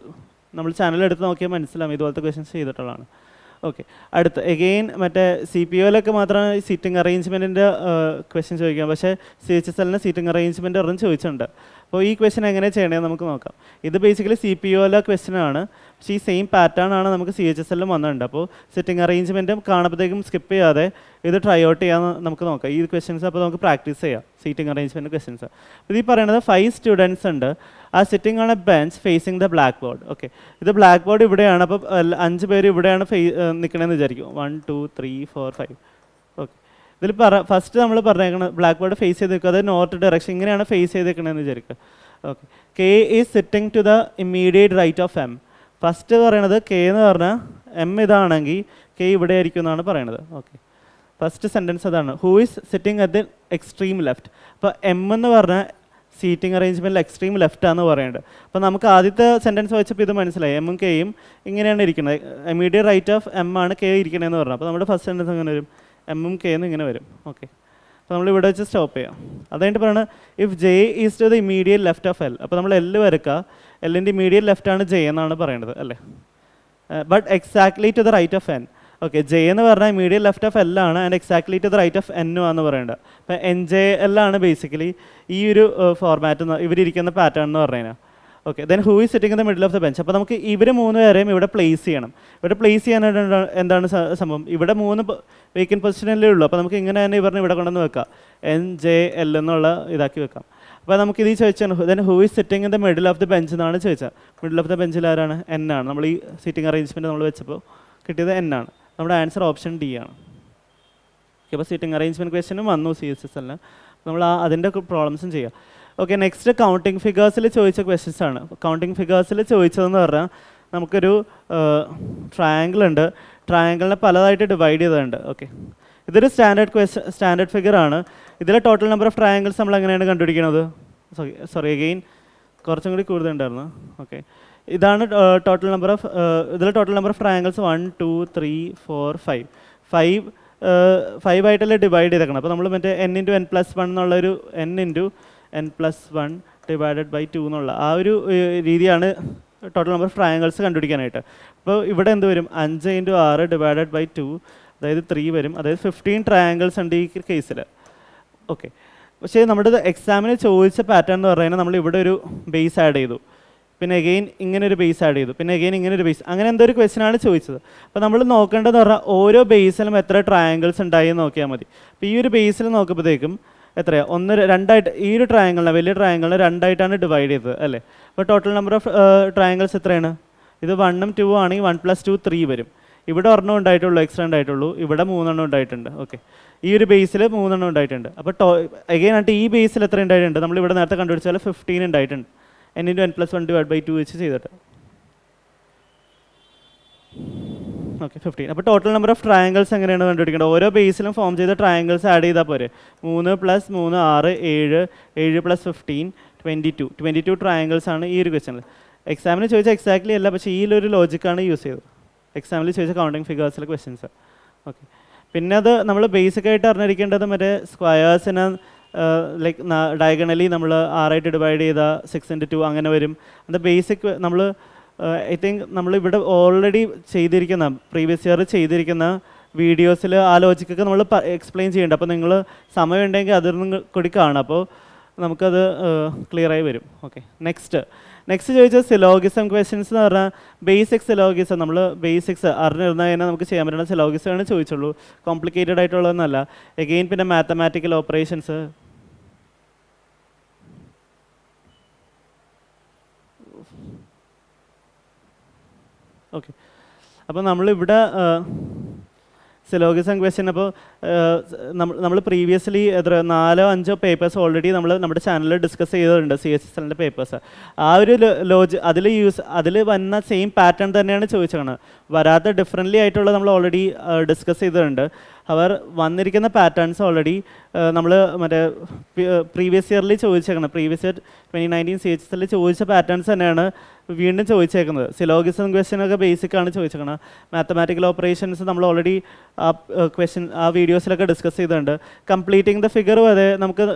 നമ്മൾ ചാനൽ എടുത്ത് നോക്കിയാൽ മനസ്സിലാവും, ഇതുപോലത്തെ ക്വസ്റ്റ്യൻസ് ചെയ്തിട്ടുള്ളതാണ്. ഓക്കെ, അടുത്ത് എഗെയിൻ മറ്റേ CPOയിലൊക്കെ മാത്രമാണ് സീറ്റിംഗ് അറേഞ്ച്മെൻറ്റിൻ്റെ ക്വസ്റ്റ്യൻ ചോദിക്കാം, പക്ഷേ CHSLന് സീറ്റിംഗ് അറേഞ്ച്മെൻറ്റ് ഒരെണ്ണം ചോദിച്ചിട്ടുണ്ട്. അപ്പോൾ ഈ ക്വസ്റ്റ്യൻ എങ്ങനെ ചെയ്യണമെന്ന് നമുക്ക് നോക്കാം. ഇത് ബേസിക്കലി CPOയിലെ ക്വസ്റ്റ്യൻ ആണ്, പക്ഷേ ഈ സെയിം പാറ്റേൺ ആണ് നമുക്ക് CHSLലും വന്നിട്ടുണ്ട്. അപ്പോൾ സിറ്റിംഗ് അറേഞ്ച്മെൻറ്റും കാണുമ്പോഴത്തേക്കും സ്കിപ്പ് ചെയ്യാതെ ഇത് ട്രൈ ഔട്ട് ചെയ്യാമെന്ന് നമുക്ക് നോക്കാം. ഈ ക്വസ്റ്റ്യൻസ് അപ്പോൾ നമുക്ക് പ്രാക്ടീസ് ചെയ്യാം, സീറ്റിംഗ് അറേഞ്ച്മെൻറ്റ് ക്വസ്റ്റ്യൻസ്. ഇത് ഈ പറയുന്നത് 5 സ്റ്റുഡൻസ് ഉണ്ട്, ആ sitting on A bench phasing the black board. Okay, ഇത് ബ്ലാക്ക് ബോർഡ് ഇവിടെയാണ്. അപ്പോൾ 5 പേര് ഇവിടെയാണ് നിൽക്കണമെന്ന് വിചാരിക്കും. 1 2 3 4 5. ഓക്കെ, ഇതിൽ ഫസ്റ്റ് നമ്മൾ പറഞ്ഞേക്കണം ബ്ലാക്ക് ബോർഡ് ഫേസ് ചെയ്ത് നിൽക്കുക, അതായത് നോർത്ത് ഡയറക്ഷൻ ഇങ്ങനെയാണ് ഫേസ് ചെയ്തേക്കണമെന്ന് വിചാരിക്കുക. Okay, K is sitting to the immediate right of M. First പറയണത് കെ എന്ന് പറഞ്ഞാൽ എം ഇതാണെങ്കിൽ കെ ഇവിടെ ആയിരിക്കും എന്നാണ് പറയണത്. ഓക്കെ, ഫസ്റ്റ് സെൻറ്റൻസ് അതാണ്. Who is sitting at the extreme left. അപ്പോൾ എം എന്ന് പറഞ്ഞാൽ സീറ്റിംഗ് അറേഞ്ച്മെൻറ്റിൽ എക്സ്ട്രീം ലെഫ്റ്റാന്ന് പറയുന്നത്. അപ്പോൾ നമുക്ക് ആദ്യത്തെ സെൻറ്റൻസ് വെച്ചപ്പോൾ ഇത് മനസ്സിലായി, എമ്മും കെയും ഇങ്ങനെയാണ് ഇരിക്കുന്നത്, ഇമ്മീഡിയറ്റ് റൈറ്റ് ഓഫ് എം ആണ് കെ ഇരിക്കണതെന്ന് പറഞ്ഞു. അപ്പോൾ നമ്മുടെ ഫസ്റ്റ് സെൻറ്റൻസ് എങ്ങനെ വരും, എമ്മും കെന്ന് ഇങ്ങനെ വരും. ഓക്കെ, അപ്പോൾ നമ്മൾ ഇവിടെ വെച്ച് സ്റ്റോപ്പ് ചെയ്യാം. അതായിട്ട് പറയുന്നത് if J is to the immediate left of L. അപ്പോൾ നമ്മൾ എൽ വരക്കുക, എല്ലിൻ്റെ ഇമ്മീഡിയറ്റ് ലെഫ്റ്റാണ് ജെ എന്നാണ് പറയുന്നത് അല്ലേ. But exactly to the right of N. Okay, J എന്ന് പറഞ്ഞാൽ ഇമ്മീഡിയറ്റ് ലെഫ്റ്റ് ഓഫ് എൽ ആണ്, and exactly to the right of എന്നും ആണെന്ന് പറയേണ്ടത്. അപ്പോൾ NJL ആണ് ബേസിക്കലി ഈ ഒരു ഫോർമാറ്റ് ഇവരിയ്ക്കുന്ന പാറ്റേൺ എന്ന് പറഞ്ഞു കഴിഞ്ഞാൽ. Okay, then who is sitting in the middle of the bench. അപ്പോൾ നമുക്ക് ഇവർ 3 പേരെയും ഇവിടെ പ്ലേസ് ചെയ്യണം. ഇവിടെ പ്ലേസ് ചെയ്യാനായിട്ട് എന്താണ് സംഭവം, ഇവിടെ 3 വേക്കൻറ്റ് പൊസിഷനല്ലേ ഉള്ളൂ. അപ്പോൾ നമുക്ക് ഇങ്ങനെ തന്നെ ഇവരിനെ ഇവിടെ കൊണ്ടുവന്ന് വെക്കാം, NJL എന്നുള്ള ഇതാക്കി വെക്കാം. അപ്പോൾ നമുക്ക് ഇത് ചോദിച്ചാണ് then who is sitting in the middle of the bench എന്നാണ് ചോദിച്ചാൽ. മിഡിൽ ഓഫ് ദ ബെഞ്ചിൽ ആരാണ്, N ആണ്. നമ്മൾ ഈ സീറ്റിംഗ് അറേഞ്ച്മെൻറ്റ് നമ്മൾ വെച്ചപ്പോൾ കിട്ടിയത് N ആണ്. നമ്മുടെ ആൻസർ ഓപ്ഷൻ D ആണ്. ഓക്കെ, അപ്പോൾ സീറ്റിംഗ് അറേഞ്ച്മെൻറ്റ് ക്വസ്റ്റ്യനും വന്നു CHSLന്. നമ്മൾ അതിൻ്റെ പ്രോബ്ലംസും ചെയ്യാം. ഓക്കെ, നെക്സ്റ്റ് കൗണ്ടിങ് ഫിഗേഴ്സിൽ ചോദിച്ച ക്വസ്റ്റ്യൻസ് ആണ്. കൗണ്ടിങ് ഫിഗേഴ്സിൽ ചോദിച്ചതെന്ന് പറഞ്ഞാൽ നമുക്കൊരു ട്രയാങ്കിൾ ഉണ്ട്, ട്രയാങ്കിളിനെ പലതായിട്ട് ഡിവൈഡ് ചെയ്തിട്ടുണ്ട്. ഓക്കെ, ഇതൊരു സ്റ്റാൻഡേർഡ് ഫിഗർ ആണ്. ഇതിലെ ടോട്ടൽ നമ്പർ ഓഫ് ട്രയാങ്കിൾസ് നമ്മൾ എങ്ങനെയാണ് കണ്ടുപിടിക്കുന്നത്, സോറി അഗെയിൻ കുറച്ചും കൂടി കൂടുതലുണ്ടായിരുന്നു. ഓക്കെ, ഇതാണ് ടോട്ടൽ നമ്പർ ഓഫ് ഇതിലെ ടോട്ടൽ നമ്പർ ഓഫ് ട്രയാങ്കിൾസ് 1 2 3 4 5 ആയിട്ടല്ലേ ഡിവൈഡ് ചെയ്തേക്കണം. അപ്പോൾ നമ്മൾ മറ്റേ n × n+1 എന്നുള്ളൊരു n × n+1 ഡിവൈഡഡ് ബൈ 2 എന്നുള്ള ആ ഒരു രീതിയാണ് ടോട്ടൽ നമ്പർ ഓഫ് ട്രയാങ്കിൾസ് കണ്ടുപിടിക്കാനായിട്ട്. അപ്പോൾ ഇവിടെ എന്ത് വരും, 5 × 6 ഡിവൈഡഡ് ബൈ 2, അതായത് 3 വരും. അതായത് 15 ട്രയാങ്കിൾസ് ഉണ്ട് ഈ കേസിൽ. ഓക്കെ, പക്ഷേ നമ്മുടെ എക്സാമിന് ചോദിച്ച പാറ്റേൺ എന്ന് പറയുന്നത് നമ്മൾ ഇവിടെ ഒരു ബേസ് ആഡ് ചെയ്തു, പിന്നെ എഗെയിൻ ഇങ്ങനെ ഒരു ബേസ് ആഡ് ചെയ്തു, പിന്നെ എഗെയിൻ ഇങ്ങനെ ഒരു ബേസ്, അങ്ങനെ എന്തോ ഒരു ക്വസ്റ്റ്യനാണ് ചോദിച്ചത്. അപ്പോൾ നമ്മൾ നോക്കേണ്ടതെന്ന് പറഞ്ഞാൽ ഓരോ ബേസിലും എത്ര ട്രയാങ്കിൾസ് ഉണ്ടായി എന്ന് നോക്കിയാൽ മതി. അപ്പോൾ ഈ ഒരു ബേസിൽ നോക്കുമ്പോഴത്തേക്കും എത്രയാണ്, 1 2 ആയിട്ട് ഈ ഒരു ട്രയാങ്കിളിനെ, വലിയ ട്രയാങ്കിളിനെ 2 ആയിട്ടാണ് ഡിവൈഡ് ചെയ്തത് അല്ലേ. അപ്പോൾ ടോട്ടൽ നമ്പർ ഓഫ് ട്രയാങ്കിൾസ് എത്രയാണ്, ഇത് 1ഉം 2ഉം ആണെങ്കിൽ 1 + 2 3 വരും. ഇവിടെ 1 ഉണ്ടായിട്ടുള്ളൂ, എക്സ്ട്രാ ഉണ്ടായിട്ടുള്ളൂ, ഇവിടെ 3 ഉണ്ടായിട്ടുണ്ട്. ഓക്കെ, ഈ ഒരു ബേസിൽ 3 ഉണ്ടായിട്ടുണ്ട്. അപ്പോൾ എഗെയിൻ ആയിട്ട് ഈ ബേസിൽ എത്ര ഉണ്ടായിട്ടുണ്ട്, നമ്മൾ ഇവിടെ നേരത്തെ കണ്ടുപിടിച്ചാൽ 15 ഉണ്ടായിട്ടുണ്ട്, n × n+1 ഡിവൈഡ് ബൈ 2 വെച്ച് ചെയ്തിട്ട്. ഓക്കെ, 15. അപ്പോൾ ടോട്ടൽ നമ്പർ ഓഫ് ട്രയാങ്കിൾസ് എങ്ങനെയാണ് കണ്ടുപിടിക്കേണ്ടത്, ഓരോ ബേസിലും ഫോം ചെയ്ത ട്രയാങ്കിൾസ് ആഡ് ചെയ്താൽ പോരെ. 3 + 3 6 7 7 + 15 22 ട്രയാങ്കിൾസ് ആണ് ഈ ഒരു ക്വസ്റ്റ്യനിൽ. എക്സാമിന് ചോദിച്ചാൽ എക്സാക്ട്ലി അല്ല, പക്ഷേ ഈ ഒരു ലോജിക്കാണ് യൂസ് ചെയ്തത് എക്സാമിൽ ചോദിച്ച കൗണ്ടിങ് ഫിഗേഴ്സിലെ ക്വസ്റ്റ്യൻസ്. ഓക്കെ, പിന്നെ അത് നമ്മൾ ബേസിക് ആയിട്ട് അറിഞ്ഞിരിക്കേണ്ടത് മറ്റേ സ്ക്വയേഴ്സിന് ലൈക്ക് ഡയഗണലി നമ്മൾ 6 ആയിട്ട് ഡിവൈഡ് ചെയ്താൽ 6 × 2 അങ്ങനെ വരും. അത് ബേസിക് നമ്മൾ ഐ തിങ്ക് നമ്മളിവിടെ ഓൾറെഡി ചെയ്തിരിക്കുന്ന പ്രീവിയസ് ഇയർ ചെയ്തിരിക്കുന്ന വീഡിയോസിൽ ആ ലോജിക്കൊക്കെ നമ്മൾ എക്സ്പ്ലെയിൻ ചെയ്യേണ്ടത്. അപ്പോൾ നിങ്ങൾ സമയം ഉണ്ടെങ്കിൽ അതൊന്നും കൂടി കാണാം, അപ്പോൾ നമുക്കത് ക്ലിയറായി വരും. ഓക്കെ, നെക്സ്റ്റ് ചോദിച്ചാൽ സിലോഗിസം ക്വസ്റ്റ്യൻസ് എന്ന് പറഞ്ഞാൽ ബേസിക് സിലോഗിസം, നമ്മൾ ബേസിക്സ് അറിഞ്ഞിരുന്നാൽ തന്നെ നമുക്ക് ചെയ്യാൻ പറ്റുന്ന സിലോഗിസമാണ് ചോദിച്ചുള്ളൂ, കോംപ്ലിക്കേറ്റഡ് ആയിട്ടുള്ളതൊന്നല്ല. എഗെയിൻ പിന്നെ മാത്തമാറ്റിക്കൽ ഓപ്പറേഷൻസ്, ഓക്കെ. അപ്പോൾ നമ്മളിവിടെ സിലോഗിസം ക്വസ്റ്റ്യൻ, അപ്പോൾ നമ്മൾ പ്രീവിയസ്ലി എത്ര 4-5 പേപ്പേഴ്സ് ഓൾറെഡി നമ്മൾ നമ്മുടെ ചാനലിൽ ഡിസ്കസ് ചെയ്തിട്ടുണ്ട്, CHSLൻ്റെ പേപ്പേഴ്സ്. ആ ഒരു അതിൽ വന്ന സെയിം പാറ്റേൺ തന്നെയാണ് ചോദിച്ചത്, വരാത്ത ഡിഫറെൻ്റ്ലി ആയിട്ടുള്ള നമ്മൾ ഓൾറെഡി ഡിസ്കസ് ചെയ്തിട്ടുണ്ട്. അവർ വന്നിരിക്കുന്ന പാറ്റേൺസ് ഓൾറെഡി നമ്മൾ മറ്റേ പ്രീവിയസ് ഇയറിൽ ചോദിച്ചേക്കണം, പ്രീവിയസ് ഇയർ 2019 CHSL ചോദിച്ച പാറ്റേൺസ് തന്നെയാണ് വീണ്ടും ചോദിച്ചേക്കുന്നത്. സിലോഗിസം ക്വസ്റ്റ്യൻ ഒക്കെ ബേസിക് ആണ് ചോദിച്ചേക്കുന്നത്. മാത്തമാറ്റിക്കൽ ഓപ്പറേഷൻസ് നമ്മൾ ഓൾറെഡി ആ വീഡിയോസിലൊക്കെ ഡിസ്കസ് ചെയ്തിട്ടുണ്ട്. കംപ്ലീറ്റിംഗ് ദ ഫിഗർ വരെ നമുക്ക്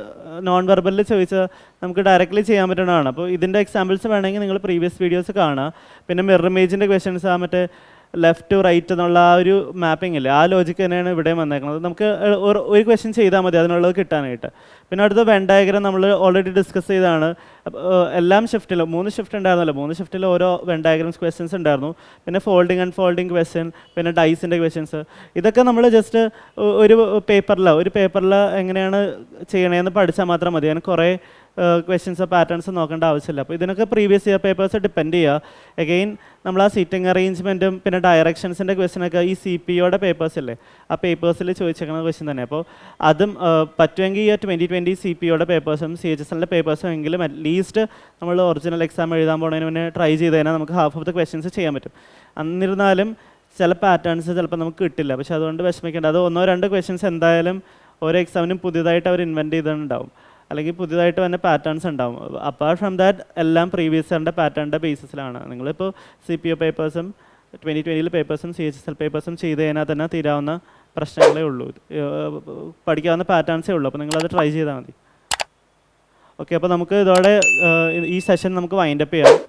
നോൺ വെർബലിൽ ചോദിച്ചാൽ നമുക്ക് ഡയറക്റ്റ്ലി ചെയ്യാൻ പറ്റുന്നതാണ്. അപ്പോൾ ഇതിൻ്റെ എക്സാമ്പിൾസ് വേണമെങ്കിൽ നിങ്ങൾ പ്രീവിയസ് വീഡിയോസ് കാണുക. പിന്നെ മിറർ ഇമേജിൻ്റെ ക്വസ്റ്റ്യൻസ്, ആ മറ്റേ ലെഫ്റ്റ് ടു റൈറ്റ് എന്നുള്ള ആ ഒരു മാപ്പിംഗ് ഇല്ലേ, ആ ലോജിക്ക് തന്നെയാണ് ഇവിടെ വന്നേക്കുന്നത്. നമുക്ക് ഒരു ക്വസ്റ്റ്യൻ ചെയ്താൽ മതി അതിനുള്ളത് കിട്ടാനായിട്ട്. പിന്നെ അടുത്ത വെൻ ഡയഗ്രം നമ്മൾ ഓൾറെഡി ഡിസ്കസ് ചെയ്തതാണ്. എല്ലാം ഷിഫ്റ്റിലും 3 ഷിഫ്റ്റ് ഉണ്ടായിരുന്നല്ലോ, 3 ഷിഫ്റ്റിൽ ഓരോ വെൻ ഡയഗ്രാംസ് ക്വസ്റ്റ്യൻസ് ഉണ്ടായിരുന്നു. പിന്നെ ഫോൾഡിങ് ആൻഡ് ഫോൾഡിങ് ക്വസ്റ്റ്യൻ, പിന്നെ ഡൈസിൻ്റെ ക്വസ്റ്റ്യൻസ്, ഇതൊക്കെ നമ്മൾ ജസ്റ്റ് ഒരു പേപ്പറിൽ എങ്ങനെയാണ് ചെയ്യണതെന്ന് പഠിച്ചാൽ മാത്രം മതി. അതിന് കുറേ ക്വസ്റ്റ്യൻസോ പാറ്റേൺസ് നോക്കേണ്ട ആവശ്യമില്ല. അപ്പോൾ ഇതിനൊക്കെ പ്രീവിയസ് ഇയർ പേപ്പേഴ്സ് ഡിപ്പെൻഡ് ചെയ്യുക. എഗെയിൻ നമ്മൾ ആ സീറ്റിംഗ് അറേഞ്ച്മെൻറ്റും പിന്നെ ഡയറക്ഷൻസിൻ്റെ ക്വസ്റ്റ്യനൊക്കെ ഈ CPOയുടെ പേപ്പേഴ്സ് ഇല്ലേ, ആ പേപ്പേഴ്സിൽ ചോദിച്ചേക്കുന്ന ക്വസ്റ്റ്യൻ തന്നെ. അപ്പോൾ അതും പറ്റുമെങ്കിൽ ഈ 2020 CPOയുടെ പേപ്പേഴ്സും CHSLൻ്റെ പേപ്പേഴ്സും എങ്കിലും അറ്റ്ലീസ്റ്റ് നമ്മൾ ഒറിജിനൽ എക്സാം എഴുതാൻ പോകുന്നതിന് മുന്നേ ട്രൈ ചെയ്ത് കഴിഞ്ഞാൽ നമുക്ക് ഹാഫ് ഓഫ് ദ ക്വസ്റ്റ്യൻസ് ചെയ്യാൻ പറ്റും. എന്നിരുന്നാലും ചില പാറ്റേൺസ് ചിലപ്പോൾ നമുക്ക് കിട്ടില്ല, പക്ഷേ അതുകൊണ്ട് വിഷമിക്കേണ്ട. അത് 1-2 ക്വസ്റ്റ്യൻസ് എന്തായാലും ഓരോ എക്സാമിനും പുതിയതായിട്ട് അവർ ഇൻവെൻറ്റ് ചെയ്തിട്ടുണ്ടാവും, അല്ലെങ്കിൽ പുതിയതായിട്ട് തന്നെ പാറ്റേൺസ് ഉണ്ടാവും. അപ്പാർട്ട് ഫ്രം ദാറ്റ് എല്ലാം പ്രീവിയസ് ഇയറിൻ്റെ പാറ്റേണിൻ്റെ ബേസിസിലാണ്. നിങ്ങളിപ്പോൾ CPO പേപ്പേഴ്സും 2020 പേപ്പേഴ്സും CHSL പേപ്പേഴ്സും ചെയ്ത് കഴിഞ്ഞാൽ തന്നെ തീരാവുന്ന പ്രശ്നങ്ങളേ ഉള്ളൂ, പഠിക്കാവുന്ന പാറ്റേൺസേ ഉള്ളൂ. അപ്പോൾ നിങ്ങളത് ട്രൈ ചെയ്താൽ മതി. ഓക്കെ, അപ്പോൾ നമുക്ക് ഇതോടെ ഈ സെഷൻ നമുക്ക് വൈൻഡപ്പ് ചെയ്യാം.